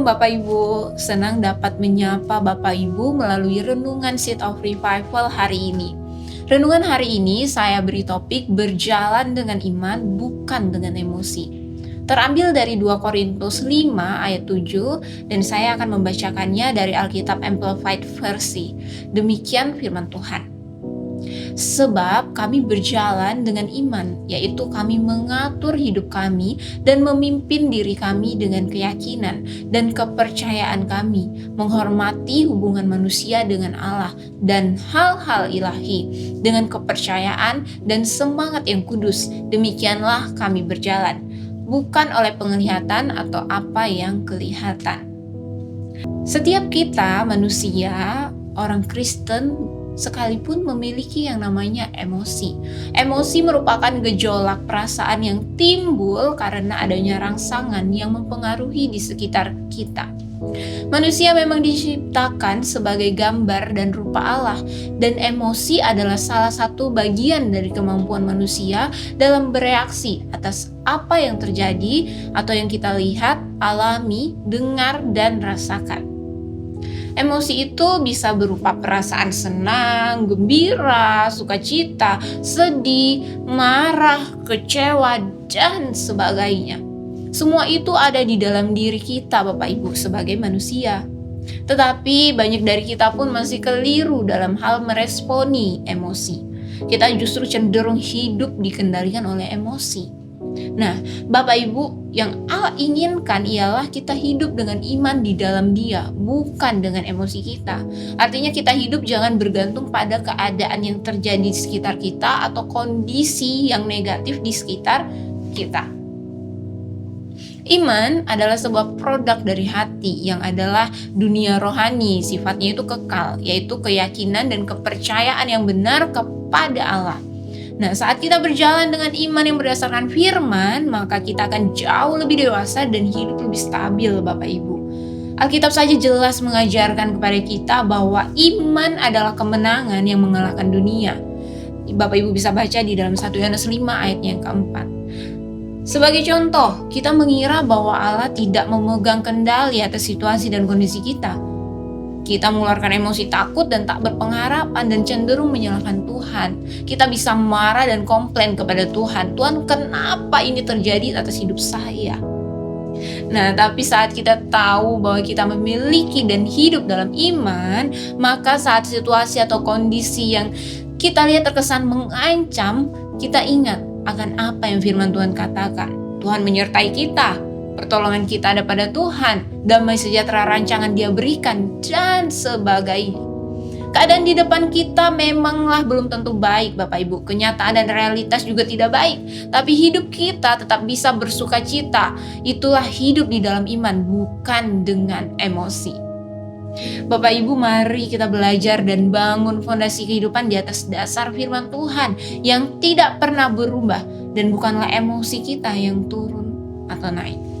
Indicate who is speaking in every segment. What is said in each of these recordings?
Speaker 1: Shalom Bapak Ibu, senang dapat menyapa Bapak Ibu melalui renungan Seed of Revival hari ini. Renungan hari ini saya beri topik berjalan dengan iman bukan dengan emosi. Terambil dari 2 Korintus 5 ayat 7 dan saya akan membacakannya dari Alkitab Amplified Versi. Demikian firman Tuhan. Sebab kami berjalan dengan iman, yaitu kami mengatur hidup kami dan memimpin diri kami dengan keyakinan dan kepercayaan kami, menghormati hubungan manusia dengan Allah dan hal-hal ilahi dengan kepercayaan dan semangat yang kudus. Demikianlah kami berjalan, bukan oleh penglihatan atau apa yang kelihatan. Setiap kita manusia, orang Kristen sekalipun memiliki yang namanya emosi. Emosi merupakan gejolak perasaan yang timbul karena adanya rangsangan yang mempengaruhi di sekitar kita. Manusia memang diciptakan sebagai gambar dan rupa Allah, dan emosi adalah salah satu bagian dari kemampuan manusia dalam bereaksi atas apa yang terjadi atau yang kita lihat, alami, dengar, dan rasakan. Emosi itu bisa berupa perasaan senang, gembira, sukacita, sedih, marah, kecewa, dan sebagainya. Semua itu ada di dalam diri kita, Bapak Ibu, sebagai manusia. Tetapi banyak dari kita pun masih keliru dalam hal meresponi emosi. Kita justru cenderung hidup dikendalikan oleh emosi. Nah, Bapak Ibu, yang Allah inginkan ialah kita hidup dengan iman di dalam Dia, bukan dengan emosi kita. Artinya kita hidup jangan bergantung pada keadaan yang terjadi di sekitar kita atau kondisi yang negatif di sekitar kita. Iman adalah sebuah produk dari hati yang adalah dunia rohani, sifatnya itu kekal, yaitu keyakinan dan kepercayaan yang benar kepada Allah. Nah, saat kita berjalan dengan iman yang berdasarkan firman, maka kita akan jauh lebih dewasa dan hidup lebih stabil, Bapak Ibu. Alkitab saja jelas mengajarkan kepada kita bahwa iman adalah kemenangan yang mengalahkan dunia. Bapak Ibu bisa baca di dalam 1 Yohanes 5 ayatnya yang keempat. Sebagai contoh, kita mengira bahwa Allah tidak memegang kendali atas situasi dan kondisi kita. Kita mengeluarkan emosi takut dan tak berpengharapan dan cenderung menyalahkan Tuhan. Kita bisa marah dan komplain kepada Tuhan. Tuhan, kenapa ini terjadi atas hidup saya? Nah, tapi saat kita tahu bahwa kita memiliki dan hidup dalam iman, maka saat situasi atau kondisi yang kita lihat terkesan mengancam, kita ingat akan apa yang firman Tuhan katakan. Tuhan menyertai kita. Pertolongan kita ada pada Tuhan, damai sejahtera rancangan Dia berikan, dan sebagainya. Keadaan di depan kita memanglah belum tentu baik, Bapak Ibu. Kenyataan dan realitas juga tidak baik. Tapi hidup kita tetap bisa bersuka cita. Itulah hidup di dalam iman, bukan dengan emosi. Bapak Ibu, mari kita belajar dan bangun fondasi kehidupan di atas dasar firman Tuhan yang tidak pernah berubah, dan bukanlah emosi kita yang turun atau naik.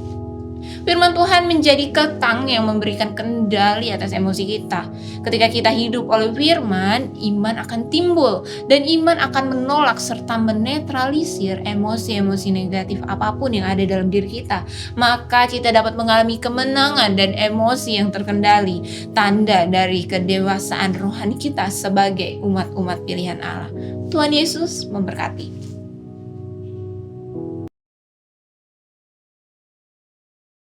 Speaker 1: Firman Tuhan menjadi kekang yang memberikan kendali atas emosi kita. Ketika kita hidup oleh firman, iman akan timbul dan iman akan menolak serta menetralisir emosi-emosi negatif apapun yang ada dalam diri kita. Maka kita dapat mengalami kemenangan dan emosi yang terkendali, tanda dari kedewasaan rohani kita sebagai umat-umat pilihan Allah. Tuhan Yesus memberkati.